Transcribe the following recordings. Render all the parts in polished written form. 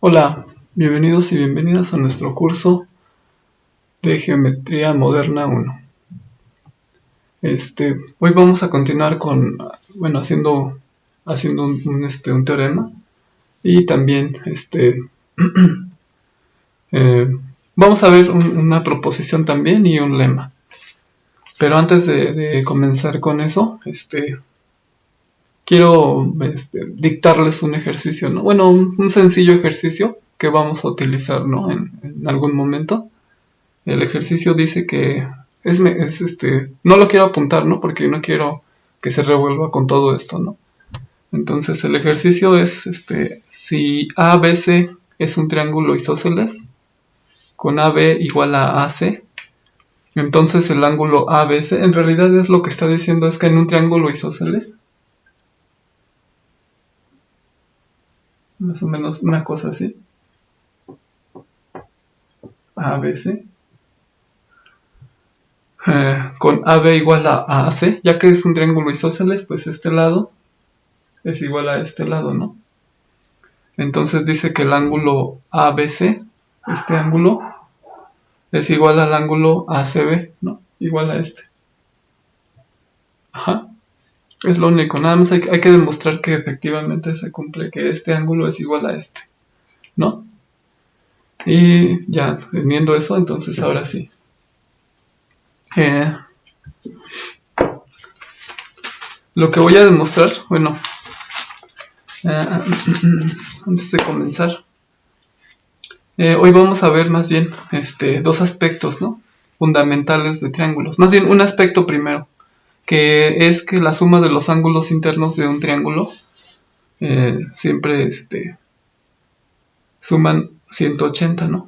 Hola, bienvenidos y bienvenidas a nuestro curso de Geometría Moderna 1. Hoy vamos a continuar con, haciendo un teorema y también eh, vamos a ver una proposición también y un lema. Pero antes de comenzar con eso, quiero dictarles un ejercicio, ¿no? Bueno, un sencillo ejercicio que vamos a utilizar, ¿no? En algún momento. El ejercicio dice que no lo quiero apuntar, ¿no? Porque no quiero que se revuelva con todo esto, ¿no? Entonces el ejercicio es, si ABC es un triángulo isósceles, con AB igual a AC, entonces el ángulo ABC, en realidad es lo que está diciendo es que en un triángulo isósceles, más o menos una cosa así, ABC, con AB igual a AC, ya que es un triángulo isósceles, pues este lado es igual a este lado, ¿no? Entonces dice que el ángulo ABC, este ángulo, es igual al ángulo ACB, ¿no? Igual a este. Ajá. Es lo único, nada más hay que demostrar que efectivamente se cumple, que este ángulo es igual a este, ¿no? Y ya, teniendo eso, entonces ahora sí. Lo que voy a demostrar, bueno, antes de comenzar, hoy vamos a ver más bien dos aspectos, ¿no? Fundamentales de triángulos. Más bien un aspecto primero, que es que la suma de los ángulos internos de un triángulo siempre suman 180, ¿no?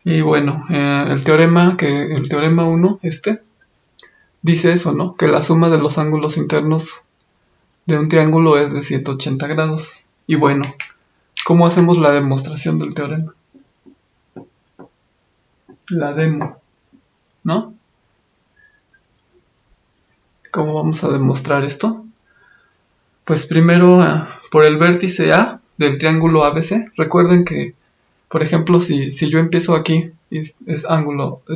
Y bueno, el teorema 1, dice eso, ¿no? Que la suma de los ángulos internos de un triángulo es de 180 grados. Y bueno, ¿cómo hacemos la demostración del teorema? La demo, ¿no? ¿Cómo vamos a demostrar esto? Pues primero, por el vértice A del triángulo ABC, recuerden que, por ejemplo, si yo empiezo aquí, es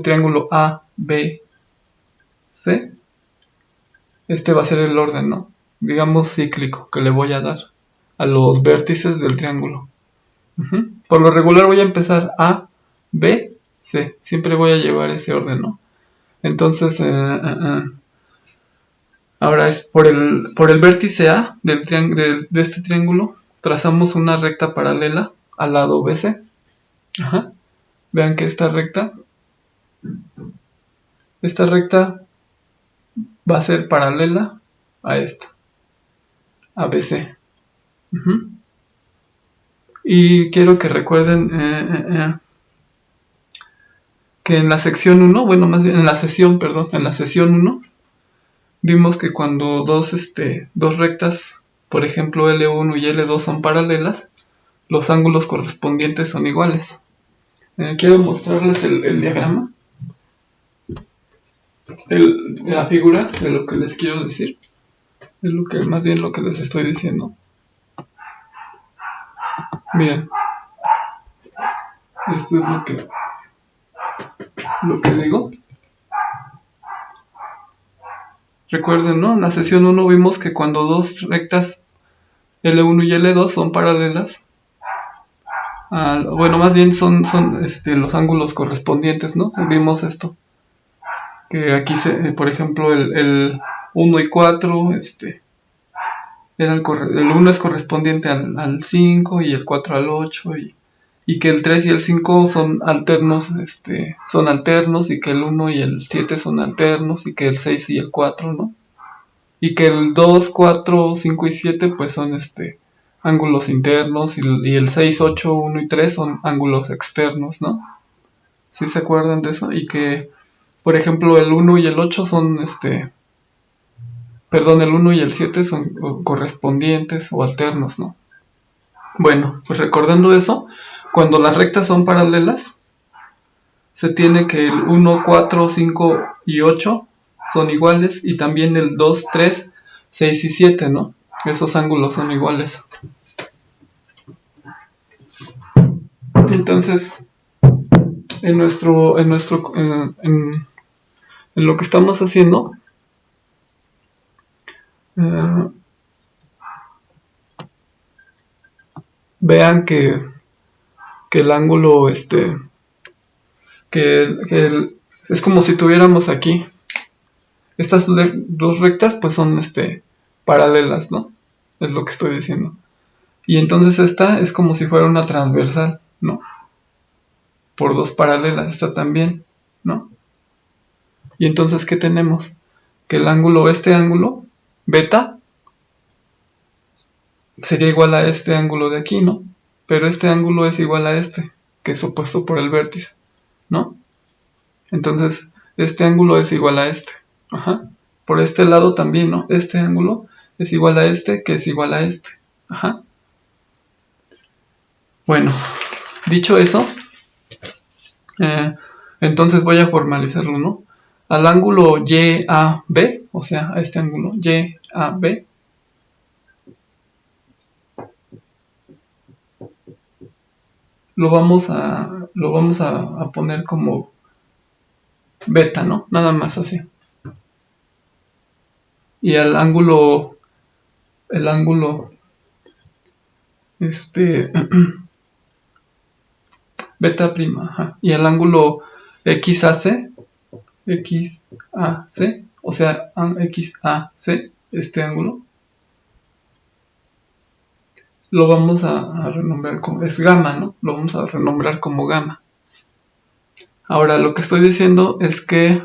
triángulo A, B, C, este va a ser el orden, ¿no? Digamos cíclico, que le voy a dar a los vértices del triángulo. Por lo regular voy a empezar A, B, C, siempre voy a llevar ese orden, ¿no? Entonces, ahora es por el vértice A de este triángulo, trazamos una recta paralela al lado BC. Ajá. Vean que esta recta va a ser paralela a esta, a BC. Y quiero que recuerden que en la sección 1, bueno, más bien en la sesión 1, vimos que cuando dos rectas, por ejemplo L1 y L2 son paralelas, los ángulos correspondientes son iguales. Quiero mostrarles el diagrama, la figura de lo que les quiero decir, es más bien lo que les estoy diciendo. Miren, esto es lo que digo. Recuerden, ¿no? En la sesión 1 vimos que cuando dos rectas L1 y L2 son paralelas, bueno, más bien son los ángulos correspondientes, ¿no? Vimos esto. Que aquí, por ejemplo, el 1 y 4, el 1 es correspondiente al 5 y el 4 al 8 y que el 3 y el 5 son alternos, y que el 1 y el 7 son alternos y que el 6 y el 4, ¿no? Y que el 2, 4, 5 y 7 pues son ángulos internos y el 6, 8, 1 y 3 son ángulos externos, ¿no? ¿Sí se acuerdan de eso? Y que, por ejemplo, el 1 y el 8 son, el 1 y el 7 son correspondientes o alternos, ¿no? Bueno, pues recordando eso, cuando las rectas son paralelas, se tiene que el 1, 4, 5 y 8 son iguales y también el 2, 3, 6 y 7, ¿no? Esos ángulos son iguales. Entonces, en lo que estamos haciendo, eh, vean que el ángulo, es como si tuviéramos aquí, estas dos rectas pues son, paralelas, ¿no? Es lo que estoy diciendo. Y entonces esta es como si fuera una transversal, ¿no? Por dos paralelas, esta también, ¿no? Y entonces, ¿qué tenemos? Que el ángulo, este ángulo, beta, sería igual a este ángulo de aquí, ¿no? Pero este ángulo es igual a este, que es opuesto por el vértice, ¿no? Entonces, este ángulo es igual a este. Ajá. Por este lado también, ¿no? Este ángulo es igual a este, que es igual a este. Ajá. Bueno, dicho eso, eh, entonces voy a formalizarlo, ¿no? Al ángulo YAB, o sea, a este ángulo YAB, lo vamos a poner como beta, ¿no? Nada más así. Y el ángulo, beta prima, ajá. Y el ángulo XAC, o sea, XAC, este ángulo, lo vamos a renombrar como, es gamma, ¿no? Lo vamos a renombrar como gamma. Ahora, lo que estoy diciendo es que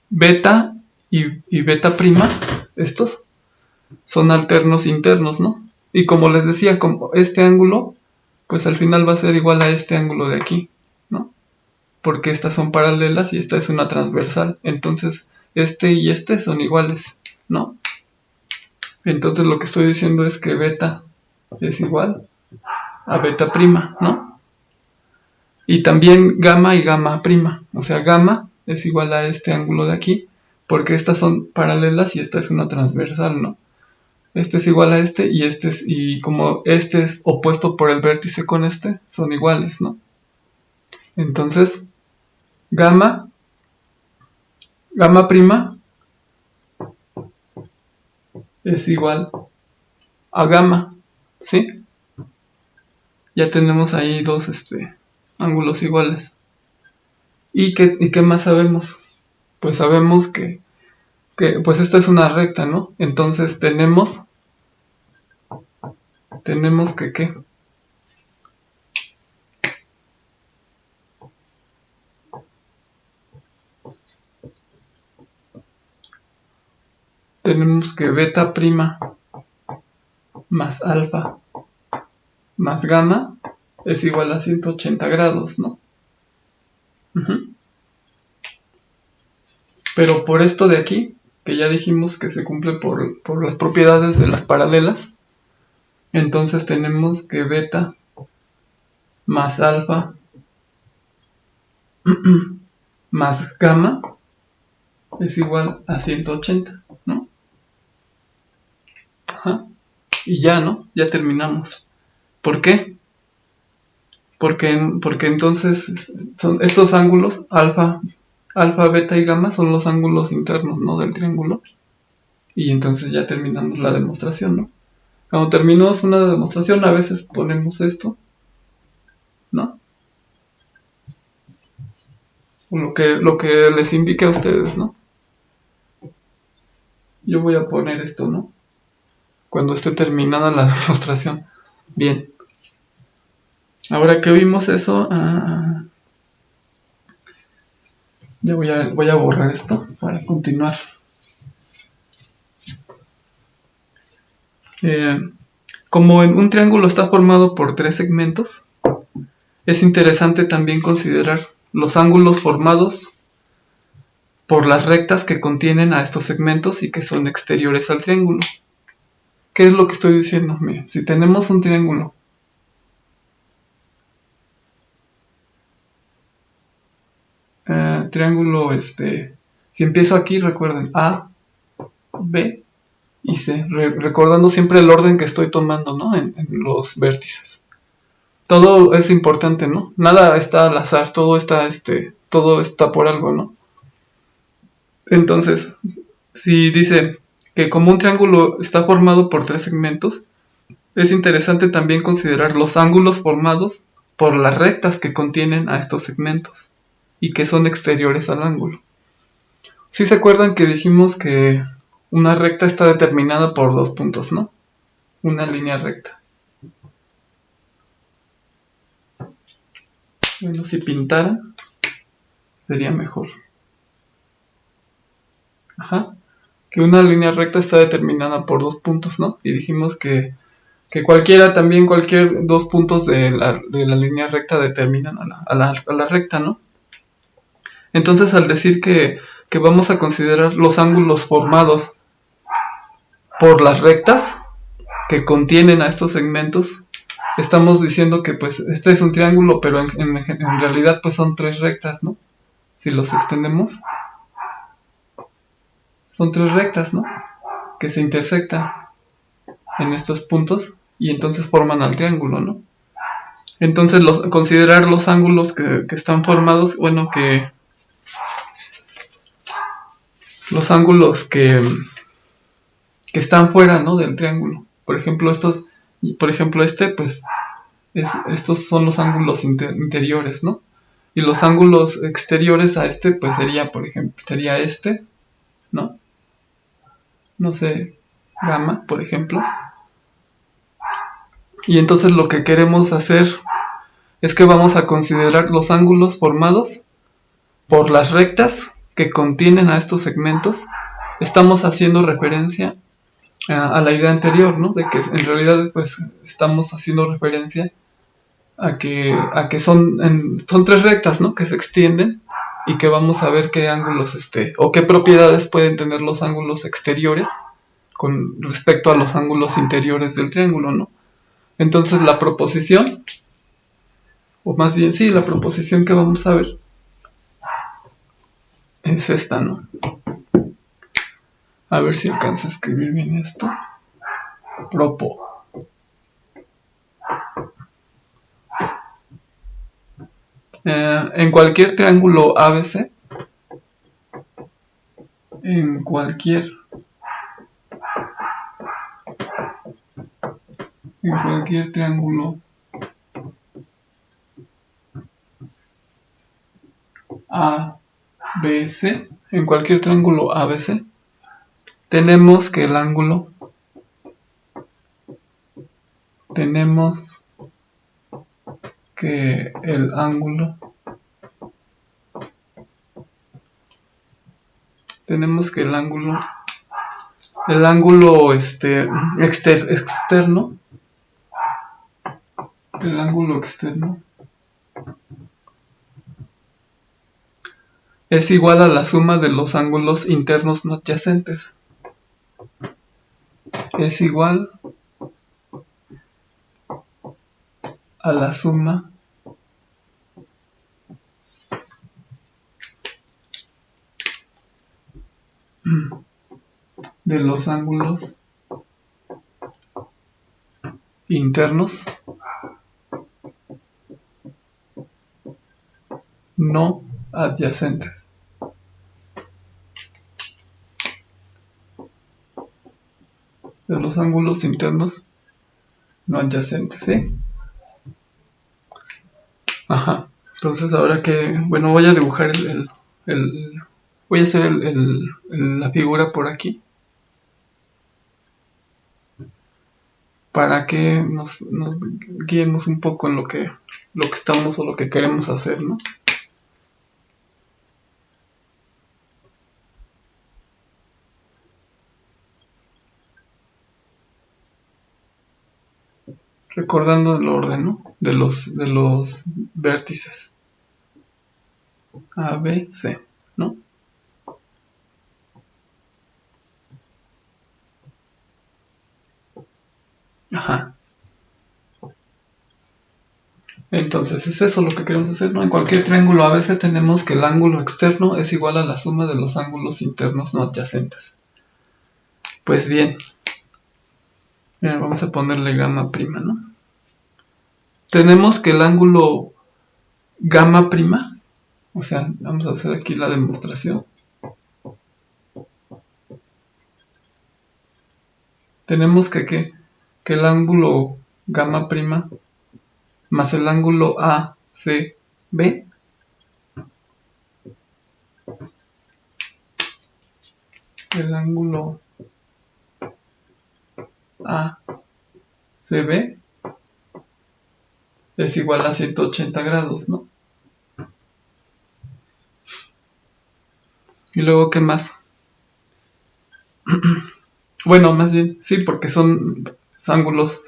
beta y beta prima, estos, son alternos internos, ¿no? Y como les decía, como este ángulo, pues al final va a ser igual a este ángulo de aquí, ¿no? Porque estas son paralelas y esta es una transversal. Entonces, este y este son iguales, ¿no? Entonces lo que estoy diciendo es que beta es igual a beta prima, ¿no? Y también gamma y gamma prima. O sea, gamma es igual a este ángulo de aquí, porque estas son paralelas y esta es una transversal, ¿no? Este es igual a este y como este es opuesto por el vértice con este, son iguales, ¿no? Entonces, gamma prima es igual a gamma, ¿sí? Ya tenemos ahí dos ángulos iguales. ¿Y qué más sabemos? Pues sabemos que pues esta es una recta, ¿no? Entonces tenemos que ¿qué? Tenemos que beta prima más alfa más gamma es igual a 180 grados, ¿no? Uh-huh. Pero por esto de aquí, que ya dijimos que se cumple por las propiedades de las paralelas, entonces tenemos que beta más alfa más gamma es igual a 180, ¿no? Ajá. Y ya, ¿no? Ya terminamos. ¿Por qué? Porque entonces son estos ángulos, alfa, beta y gamma, son los ángulos internos, ¿no? Del triángulo. Y entonces ya terminamos la demostración, ¿no? Cuando terminamos una demostración, a veces ponemos esto, ¿no? O lo que les indique a ustedes, ¿no? Yo voy a poner esto, ¿no? Cuando esté terminada la demostración. Bien. Ahora que vimos eso, ya voy a borrar esto para continuar. Como un triángulo está formado por tres segmentos, es interesante también considerar los ángulos formados por las rectas que contienen a estos segmentos y que son exteriores al triángulo. ¿Qué es lo que estoy diciendo? Miren, si tenemos un triángulo si empiezo aquí, recuerden, A, B, y C, recordando siempre el orden que estoy tomando, ¿no? En los vértices. Todo es importante, ¿no? Nada está al azar, todo está por algo, ¿no? Entonces, si dice que como un triángulo está formado por 3 segmentos, es interesante también considerar los ángulos formados por las rectas que contienen a estos segmentos y que son exteriores al ángulo. Si se acuerdan que dijimos que una recta está determinada por 2 puntos, ¿no? Una línea recta. Bueno, si pintara, sería mejor. Ajá. Que una línea recta está determinada por 2 puntos, ¿no? Y dijimos que cualquier 2 puntos de la línea recta determinan a la recta, ¿no? Entonces, al decir que vamos a considerar los ángulos formados por las rectas que contienen a estos segmentos, estamos diciendo que pues este es un triángulo, pero en realidad pues son 3 rectas, ¿no? Si los extendemos, son 3 rectas, ¿no? Que se intersectan en estos puntos y entonces forman al triángulo, ¿no? Entonces considerar los ángulos que están formados, bueno, que los ángulos que están fuera, ¿no? Del triángulo. Por ejemplo, pues estos son los ángulos interiores, ¿no? Y los ángulos exteriores a este, pues sería este, ¿no? No sé, gamma, por ejemplo. Y entonces lo que queremos hacer es que vamos a considerar los ángulos formados por las rectas que contienen a estos segmentos. Estamos haciendo referencia a la idea anterior, ¿no? De que en realidad pues estamos haciendo referencia a que son 3 rectas, ¿no? Que se extienden y que vamos a ver qué ángulos o qué propiedades pueden tener los ángulos exteriores con respecto a los ángulos interiores del triángulo, ¿no? Entonces la proposición, o más bien sí, la proposición que vamos a ver es esta, ¿no? A ver si alcanzo a escribir bien esto. En cualquier triángulo ABC, en cualquier triángulo ABC, en cualquier triángulo ABC, tenemos que el ángulo externo, es igual a la suma de los ángulos internos no adyacentes. Es igual a la suma de los ángulos internos no adyacentes. De los ángulos internos no adyacentes, ¿sí? Ajá. Entonces ahora voy a dibujar voy a hacer la figura por aquí para que nos guiemos un poco en lo que estamos o lo que queremos hacer, ¿no? Recordando el orden, ¿no? De los vértices A, B, C, ¿no? Ajá. Entonces es eso lo que queremos hacer, ¿no? En cualquier triángulo ABC tenemos que el ángulo externo es igual a la suma de los ángulos internos no adyacentes. Pues bien, Vamos a ponerle gamma prima, ¿no? Tenemos que el ángulo gamma prima, o sea, vamos a hacer aquí la demostración. Tenemos que el ángulo gamma prima más el ángulo ACB el ángulo ACB es igual a 180 grados, ¿no? Y luego, ¿qué más? Bueno, más bien, sí, porque son ángulos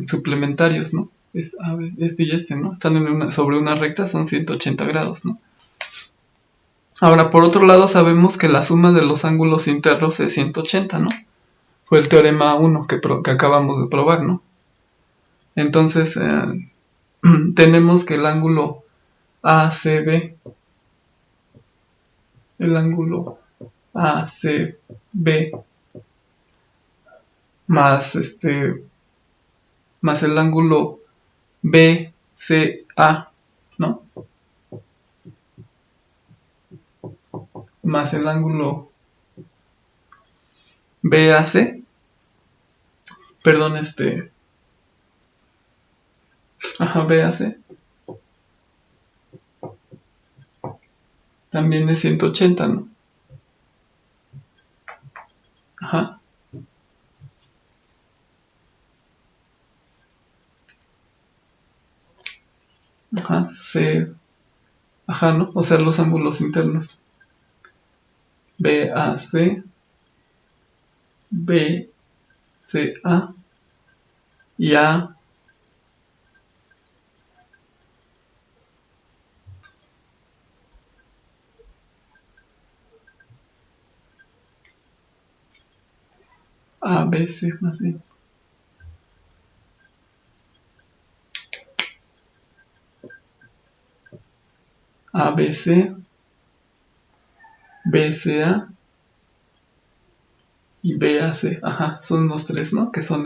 suplementarios, ¿no? Es este y este, ¿no? Están sobre una recta, son 180 grados, ¿no? Ahora, por otro lado, sabemos que la suma de los ángulos internos es 180, ¿no? Fue el teorema 1 que acabamos de probar, ¿no? Entonces, tenemos que el ángulo ACB, más más el ángulo BCA, ¿no? Más el ángulo BAC, perdón, BAC, también es 180, ¿no? Ajá. Ajá, ajá, ¿no? O sea, los ángulos internos. BAC, BCA y ABC, más bien. ABC, BCA y BAC. Ajá, son los tres, ¿no? Que son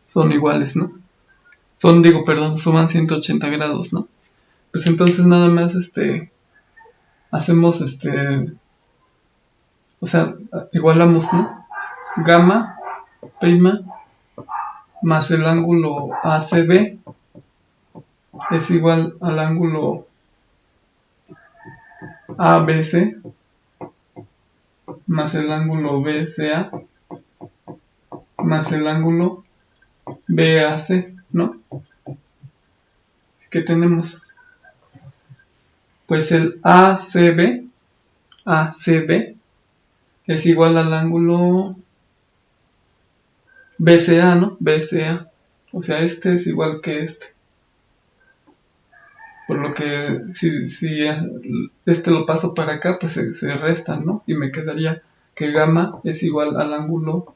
son iguales, ¿no? Suman 180 grados, ¿no? Pues entonces nada más hacemos o sea, igualamos, ¿no? Gamma prima más el ángulo ACB es igual al ángulo ABC más el ángulo BCA más el ángulo BAC, ¿no? ¿Qué tenemos? Pues el ACB es igual al ángulo BCA, ¿no? BCA. O sea, este es igual que este. Por lo que si este lo paso para acá, pues se restan, ¿no? Y me quedaría que gamma es igual al ángulo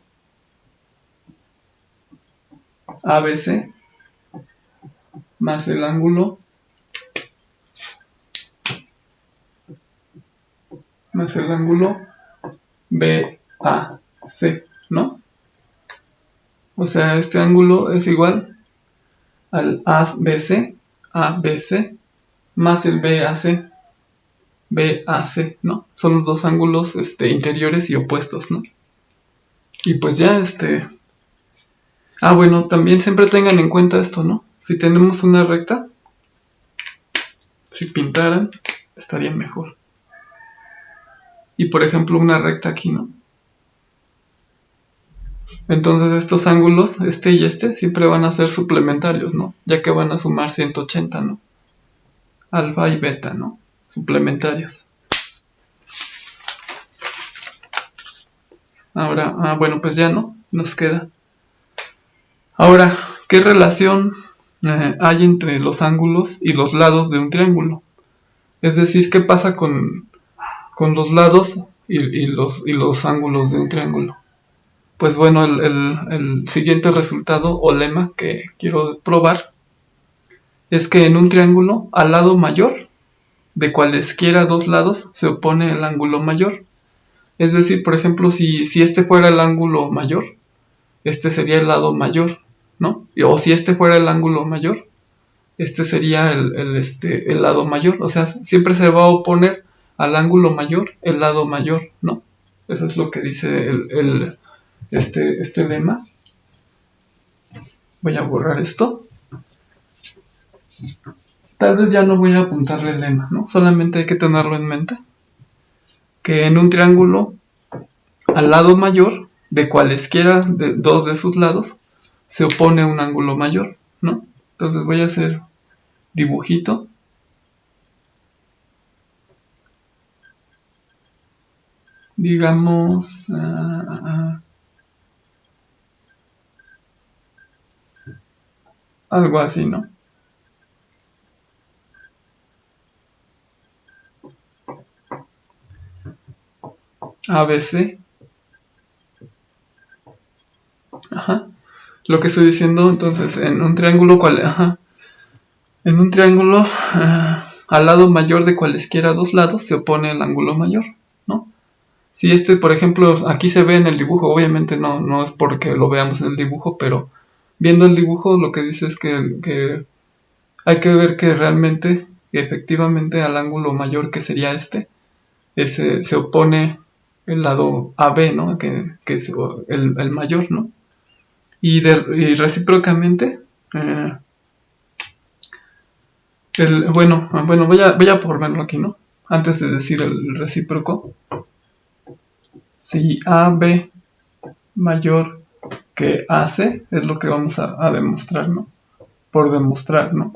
ABC más el ángulo BAC, ¿no? O sea, este ángulo es igual al ABC más el BAC, ¿no? Son los dos ángulos interiores y opuestos, ¿no? Y pues ya bueno, también siempre tengan en cuenta esto, ¿no? Si tenemos una recta, si pintaran, estaría mejor. Y por ejemplo, una recta aquí, ¿no? Entonces estos ángulos, este y este, siempre van a ser suplementarios, ¿no? Ya que van a sumar 180, ¿no? Alfa y beta, ¿no? Suplementarios. Ahora, bueno, pues ya no, nos queda. Ahora, ¿qué relación hay entre los ángulos y los lados de un triángulo? Es decir, ¿qué pasa con los lados y los ángulos de un triángulo? Pues bueno, el siguiente resultado o lema que quiero probar es que en un triángulo, al lado mayor de cualesquiera dos lados se opone el ángulo mayor. Es decir, por ejemplo, si este fuera el ángulo mayor, este sería el lado mayor, ¿no? O si este fuera el ángulo mayor, este sería el lado mayor. O sea, siempre se va a oponer al ángulo mayor el lado mayor, ¿no? Eso es lo que dice este lema. Voy a borrar esto. Tal vez ya no voy a apuntarle el lema, ¿no? Solamente hay que tenerlo en mente. Que en un triángulo, al lado mayor, de cualesquiera de dos de sus lados, se opone un ángulo mayor, ¿no? Entonces voy a hacer dibujito. Digamos... algo así, ¿no? ABC. Ajá. Lo que estoy diciendo, entonces, en un triángulo, ajá. En un triángulo, al lado mayor de cualesquiera dos lados se opone el ángulo mayor, ¿no? Si este, por ejemplo, aquí se ve en el dibujo, obviamente no es porque lo veamos en el dibujo, pero viendo el dibujo lo que dice es que hay que ver que realmente, efectivamente, al ángulo mayor que sería ese se opone el lado AB, ¿no? Que es el mayor, ¿no? Y recíprocamente, bueno, voy a ponerlo aquí, ¿no? Antes de decir el recíproco, si AB mayor que AC es lo que vamos a demostrar, ¿no? Por demostrar, ¿no?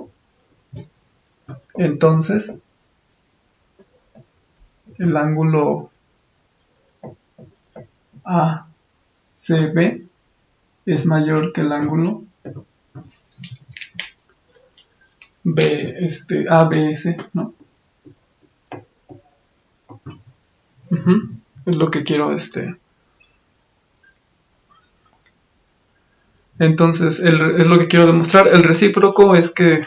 Entonces, el ángulo ACB es mayor que el ángulo ABS, ¿no? Es lo que quiero, Entonces, es lo que quiero demostrar. El recíproco es que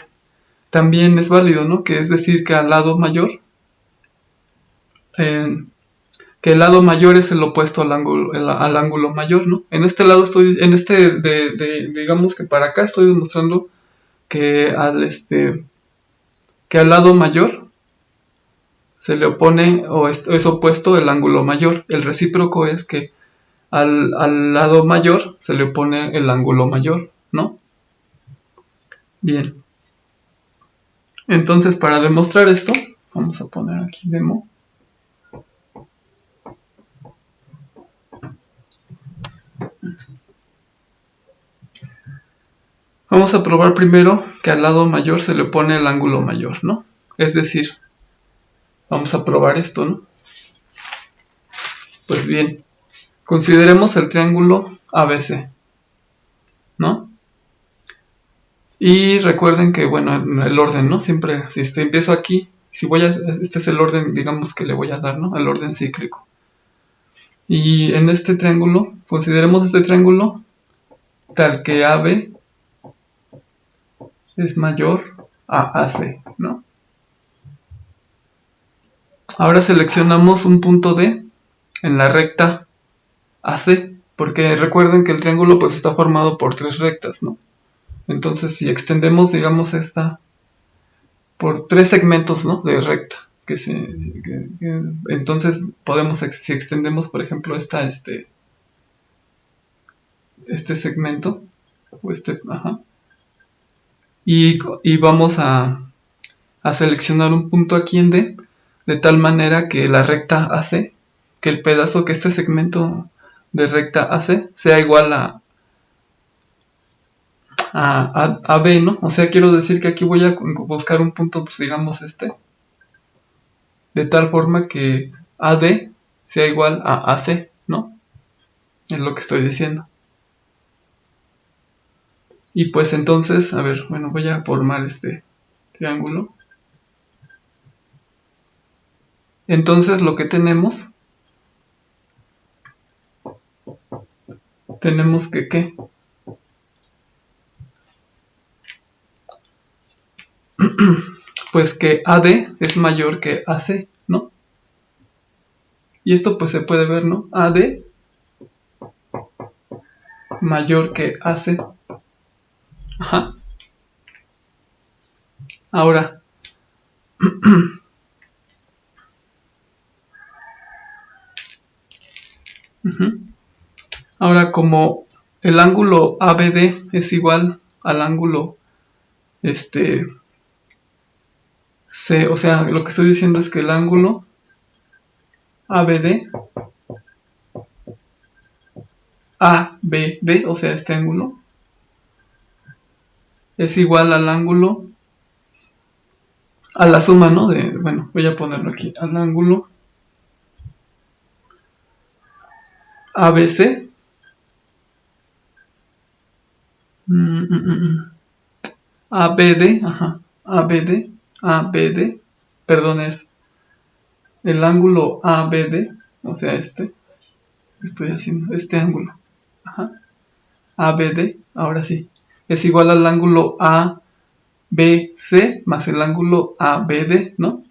también es válido, ¿no? Que es decir, que al lado mayor, que el lado mayor es el opuesto al ángulo mayor, ¿no? En este lado digamos que para acá estoy demostrando que al lado mayor se le opone o es opuesto el ángulo mayor. El recíproco es que al lado mayor se le opone el ángulo mayor, ¿no? Bien. Entonces, para demostrar esto, vamos a poner aquí demo. Vamos a probar primero que al lado mayor se le opone el ángulo mayor, ¿no? Es decir, vamos a probar esto, ¿no? Pues bien, consideremos el triángulo ABC, ¿no? Y recuerden que, bueno, el orden, ¿no? Siempre, si empiezo aquí, este es el orden, digamos, que le voy a dar, ¿no? El orden cíclico. Y en este triángulo, consideremos este triángulo tal que AB es mayor a AC, ¿no? Ahora seleccionamos un punto D en la recta AC, porque recuerden que el triángulo pues está formado por tres rectas, ¿no? Entonces si extendemos, digamos, esta por tres segmentos, ¿no? De recta, entonces podemos, si extendemos, por ejemplo, este segmento, o ajá, y vamos a seleccionar un punto aquí en D, de tal manera que la recta AC, que el pedazo, que este segmento de recta AC sea igual a B, ¿no? O sea, quiero decir que aquí voy a buscar un punto, pues digamos de tal forma que AD sea igual a AC, ¿no? Es lo que estoy diciendo. Y pues entonces, a ver, bueno, voy a formar este triángulo. Entonces lo que tenemos que, ¿qué? Pues que AD es mayor que AC, ¿no? Y esto pues se puede ver, ¿no? AD mayor que AC. Ajá. Ahora, ujú. Ahora como el ángulo ABD es igual al ángulo este C, o sea, lo que estoy diciendo es que el ángulo ABD, ABD, o sea, este ángulo, es igual al ángulo, a la suma, ¿no? Bueno, voy a ponerlo aquí, al ángulo ABC, ABD, ajá, ABD, ABD, perdón, es el ángulo ABD, o sea, estoy haciendo este ángulo, ajá, ABD, ahora sí, es igual al ángulo ABC más el ángulo ABD, ¿no?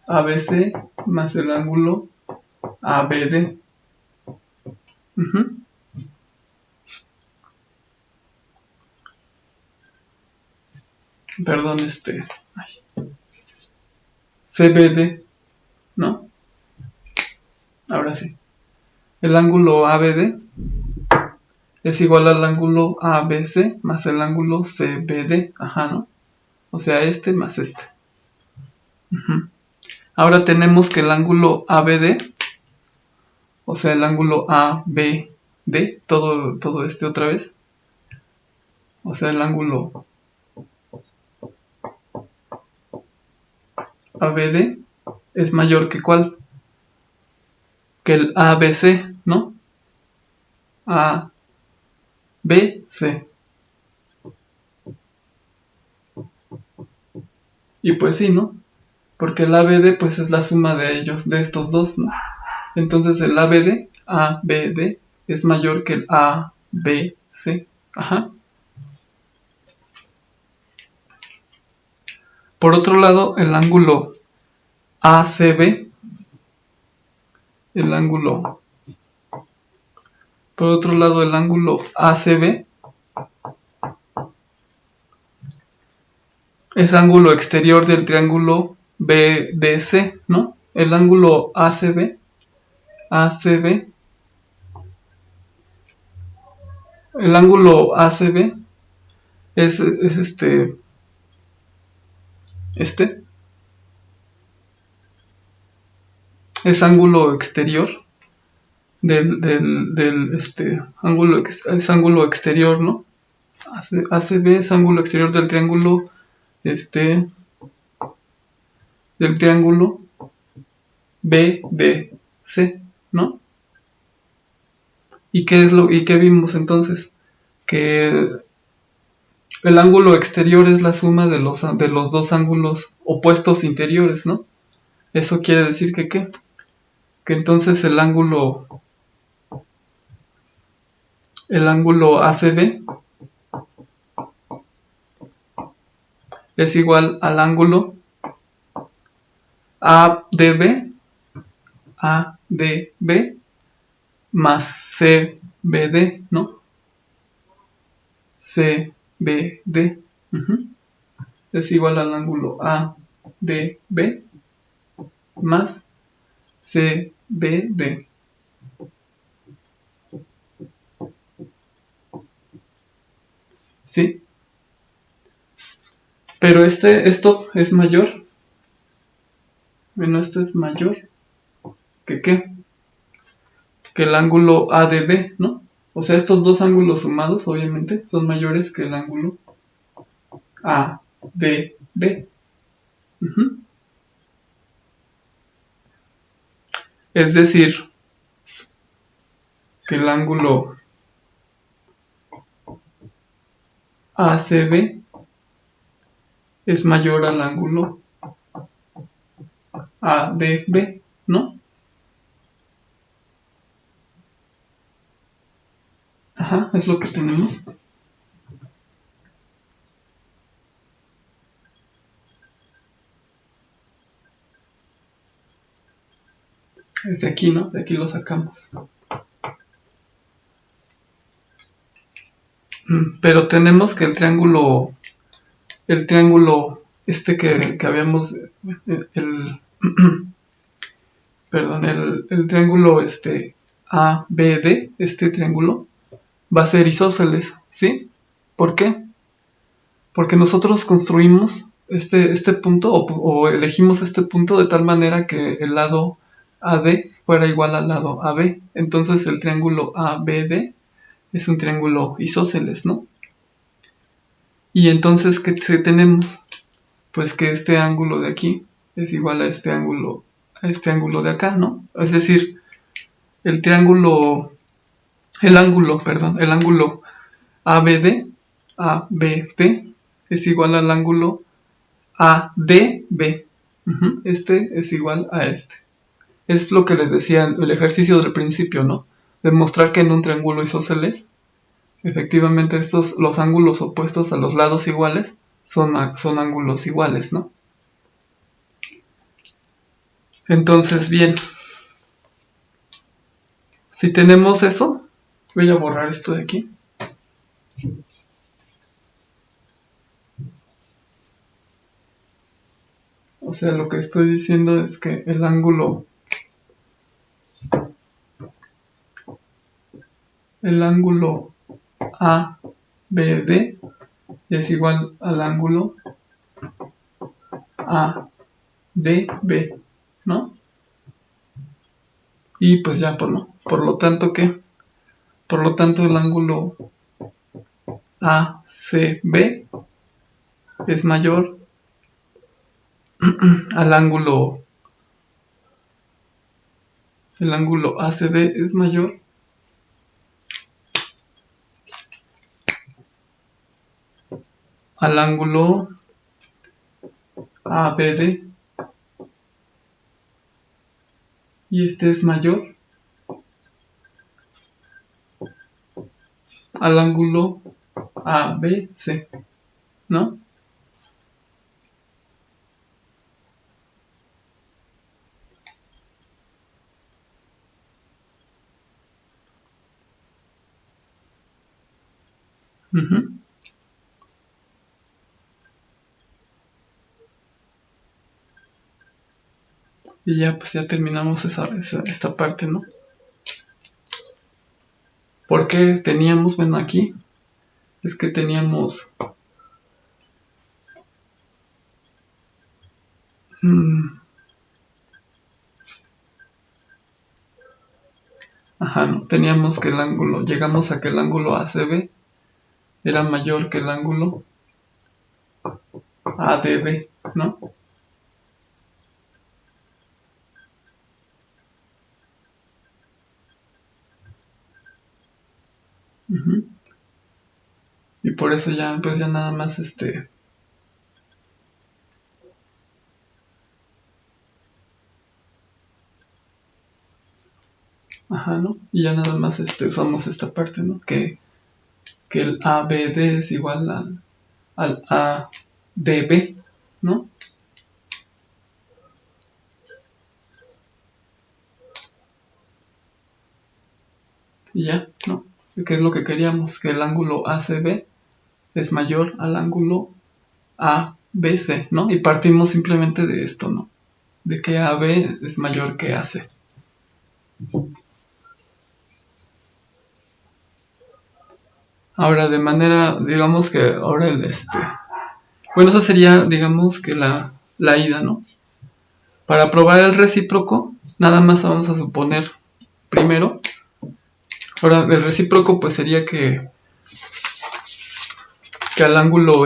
ABC más el ángulo ABD. Ujú. Perdón, ay, CBD, ¿no? Ahora sí. El ángulo ABD es igual al ángulo ABC más el ángulo CBD, ajá, ¿no? O sea, este más este. Ujú. Ahora tenemos que el ángulo ABD, o sea, el ángulo ABD, todo este otra vez, o sea, el ángulo ABD es mayor que ¿cuál? Que el ABC, ¿no? ABC. Y pues sí, ¿no? Porque el ABD pues es la suma de ellos, de estos dos, ¿no? Entonces el ABD es mayor que el ABC. Ajá. Por otro lado, el ángulo ACB, el ángulo, por otro lado, el ángulo ACB es ángulo exterior del triángulo BDC, ¿no? El ángulo ACB, el ángulo ACB es este, es ángulo exterior del ángulo, es ángulo exterior, ¿no? ACB es ángulo exterior del triángulo, este, del triángulo BDC, ¿no? ¿Y qué vimos entonces? Que el ángulo exterior es la suma de los dos ángulos opuestos interiores, ¿no? Eso quiere decir que ¿qué? Que entonces el ángulo ACB es igual al ángulo ADB, ADB más CBD, ¿no? CBD. Ujú. Es igual al ángulo ADB más CBD. Sí, pero esto es mayor. Bueno, esto es mayor que ¿qué? Que el ángulo ADB, ¿no? O sea, estos dos ángulos sumados, obviamente, son mayores que el ángulo ADB. Ujú. Es decir, que el ángulo ACB es mayor al ángulo ADB, ¿no? Ajá, es lo que tenemos. Es de aquí, ¿no? De aquí lo sacamos. pero tenemos que el triángulo que habíamos, el, perdón, el triángulo ABD, este triángulo, va a ser isósceles, ¿sí? ¿Por qué? Porque nosotros construimos este punto o elegimos este punto de tal manera que el lado AD fuera igual al lado AB. Entonces el triángulo ABD es un triángulo isósceles, ¿no? Y entonces, ¿qué tenemos? Pues que este ángulo de aquí es igual a este ángulo de acá, ¿no? Es decir, el ángulo ABD, ABT es igual al ángulo ADB. Este es igual a este. Es lo que les decía el ejercicio del principio, ¿no? Demostrar que en un triángulo isósceles, efectivamente los ángulos opuestos a los lados iguales, son ángulos iguales, ¿no? Entonces, bien, si tenemos eso, voy a borrar esto de aquí. O sea, lo que estoy diciendo es que el ángulo ABD es igual al ángulo ADB, ¿no? Y pues ya, por lo tanto, ¿qué? Por lo tanto, el ángulo ACB es mayor al ángulo ACB es mayor al ángulo ABD, y este es mayor al ángulo ABC, ¿no? Y ya, pues ya terminamos esta parte, ¿no? Porque teníamos, bueno, aquí es que teníamos no, teníamos que llegamos a que el ángulo ACB era mayor que el ángulo ADB, ¿no? Y por eso ya, pues ya nada más ¿no? Y ya nada más usamos esta parte, ¿no? Que el ABD es igual al ADB, ¿no? Y ya, ¿no? ¿Qué es lo que queríamos? Que el ángulo ACB es mayor al ángulo ABC, ¿no? Y partimos simplemente de esto, ¿no? De que AB es mayor que AC. Ahora, de manera, digamos que ahora bueno, eso sería, digamos que la ida, ¿no? Para probar el recíproco, nada más vamos a suponer primero. Ahora, el recíproco pues sería que al ángulo,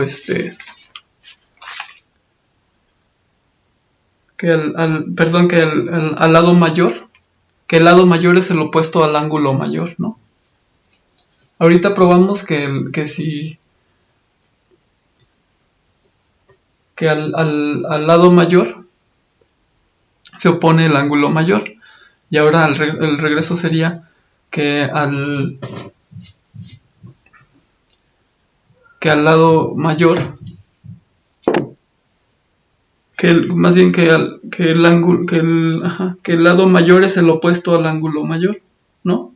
perdón, que al lado mayor, que el lado mayor es el opuesto al ángulo mayor, ¿no? Ahorita probamos que si que al lado mayor se opone el ángulo mayor. Y ahora el regreso sería que al lado mayor, más bien que el ángulo, que el lado mayor es el opuesto al ángulo mayor, ¿no?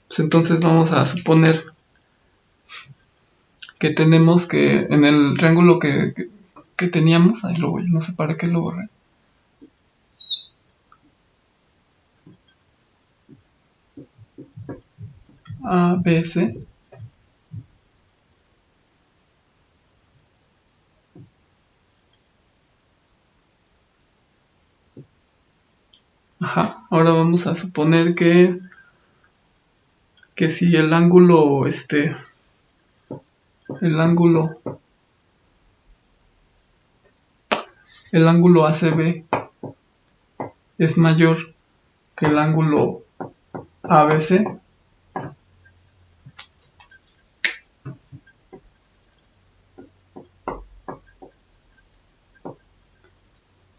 Pues entonces vamos a suponer que tenemos que en el triángulo que teníamos, ahí lo voy, no sé para qué lo borré. A, B, C. Ajá, ahora vamos a suponer que si el ángulo, el ángulo ACB es mayor que el ángulo ABC,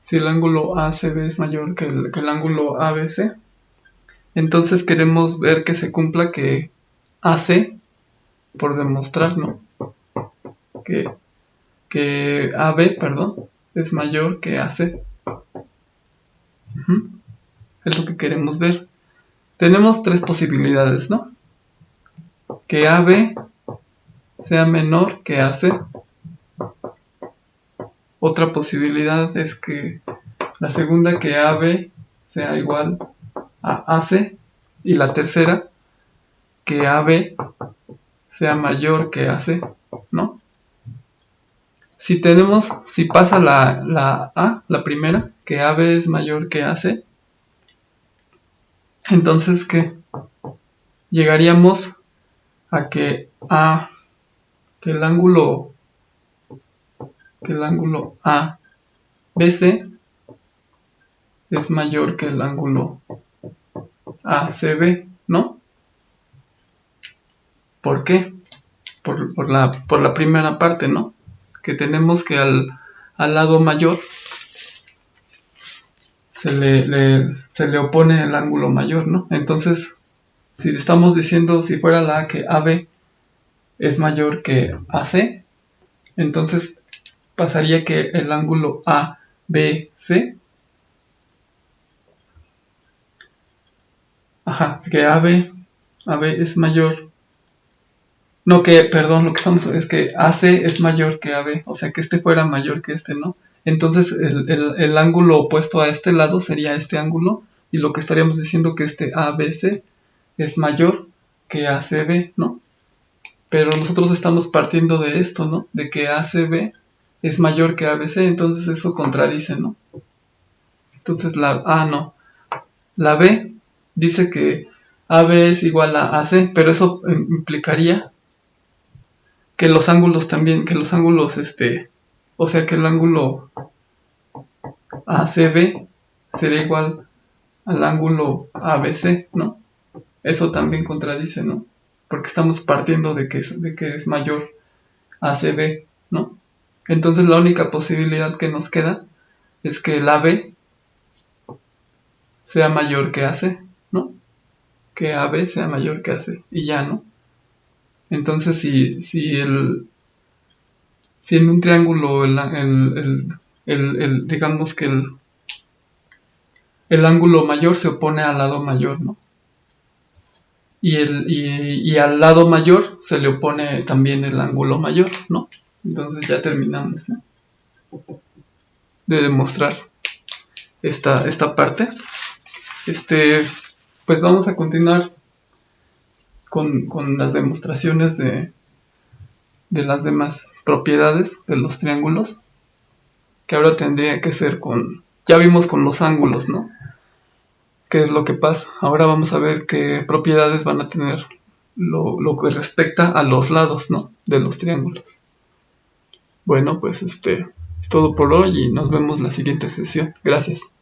si el ángulo ACB es mayor que el ángulo ABC, entonces queremos ver que se cumpla que AC, por demostrar, ¿no? Que AB, perdón, es mayor que AC. Es lo que queremos ver. Tenemos tres posibilidades, ¿no? Que AB sea menor que AC. Otra posibilidad es que la segunda, que AB sea igual a AC. Y la tercera, que AB sea mayor que AC, ¿no? Si pasa la primera, que AB es mayor que AC, entonces ¿qué? Llegaríamos a que el ángulo ABC es mayor que el ángulo ACB, ¿no? ¿Por qué? Por la primera parte, ¿no? Que tenemos que al lado mayor se le opone el ángulo mayor, ¿no? Entonces, si estamos diciendo, si fuera la A, que AB es mayor que AC, entonces pasaría que el ángulo ABC, que AB es mayor, no, perdón, lo que estamos es que AC es mayor que AB, o sea que este fuera mayor que este, ¿no? Entonces el ángulo opuesto a este lado sería este ángulo, y lo que estaríamos diciendo que este ABC es mayor que ACB, ¿no? Pero nosotros estamos partiendo de esto, ¿no? De que ACB es mayor que ABC, entonces eso contradice, ¿no? Entonces la B dice que AB es igual a AC, pero eso implicaría que los ángulos también, o sea que el ángulo ACB sería igual al ángulo ABC, ¿no? Eso también contradice, ¿no? Porque estamos partiendo de que es mayor ACB, ¿no? Entonces la única posibilidad que nos queda es que el AB sea mayor que AC, ¿no? Que AB sea mayor que AC, y ya, ¿no? Entonces si en un triángulo digamos que el ángulo mayor se opone al lado mayor, ¿no? Y al lado mayor se le opone también el ángulo mayor, ¿no? Entonces ya terminamos, ¿no? De demostrar esta parte. Pues vamos a continuar con las demostraciones de las demás propiedades de los triángulos, que ahora tendría que ser ya vimos con los ángulos, ¿no? ¿Qué es lo que pasa? Ahora vamos a ver qué propiedades van a tener lo que respecta a los lados, ¿no? De los triángulos. Bueno, pues es todo por hoy y nos vemos la siguiente sesión. Gracias.